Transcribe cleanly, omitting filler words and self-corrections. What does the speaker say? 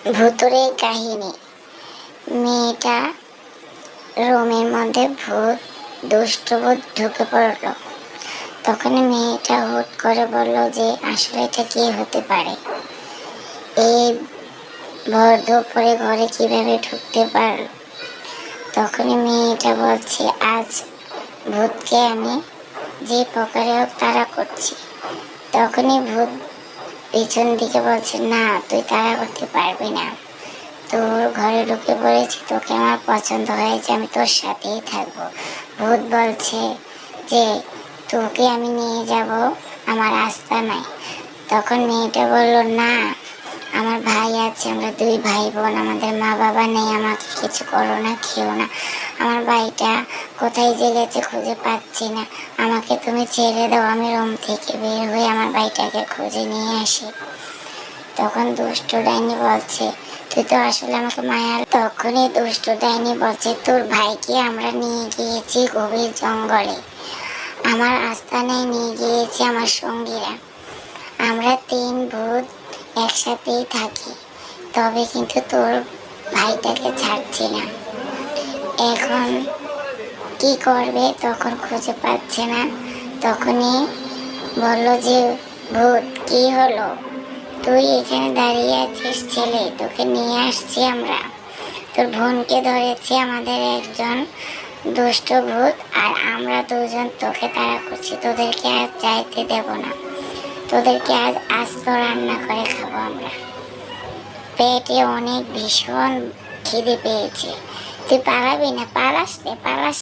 ভূতুড়ে কাহিনী। মেয়েটা রুমের মধ্যে দুষ্ট ভূত ঢুকে পড়ল। তখন মেয়েটা হুট করে বলল যে আসলে এটা কি হতে পারে, এই ভর দুপুরে ঘরে কিভাবে ঢুকতে পারলো। তখনই মেয়েটা বলছে আজ ভূতকে আমি যে প্রকারে হোক তাড়া করছি। তখনই ভূত পিছন দিকে বলছে না, তুই তাড়া করতে পারবি না, তোর ঘরে ঢুকে পড়েছি, তোকে আমার পছন্দ হয়েছে, আমি তোর সাথেই থাকবো। ভূত বলছে যে তোকে আমি নিয়ে যাব আমার আস্তানায়। তখন মেয়েটা বলল না, আমার ভাই আছে, আমরা দুই ভাই বোন, আমাদের মা বাবা নেই, আমাকে কিছু করো না, খেও না, আমার ভাইটা কোথায় যে গেছে খুঁজে পাচ্ছি না, আমাকে তুমি ছেড়ে দাও, আমি রুম থেকে বের হয়ে আমার ভাইটাকে খুঁজে নিয়ে আসি। তখন দুষ্ট ডাইনি বলছে তুই তো আসলে আমাকে মায়া। তখনই দুষ্ট ডাইনি বলছে তোর ভাইকে আমরা নিয়ে গিয়েছি গভীর জঙ্গলে, আমার আস্তানায় নিয়ে গিয়েছি আমার সঙ্গীরা, আমরা তিন ভূত একসাথেই থাকি, তবে কিন্তু তোর ভাইটাকে ছাড়ছি না। এখন কি করবে, তখন খুঁজে পাচ্ছে না। তখনই বলল যে ভূত কি হলো, তুই এখানে দাঁড়িয়ে আছিস ছেলে, তোকে নিয়ে আসছি আমরা, তোর বোনকে ধরেছে আমাদের একজন দুষ্ট ভূত, আর আমরা দুজন তোকে তাড়া করছি, তোদেরকে আজ যাইতে দেব না, তোদেরকে আজ আস্ত রান্না করে খাবো আমরা, পেটে অনেক ভীষণ খিদে পেয়েছে, তুই পালাবি না, পালাস নে পালাস।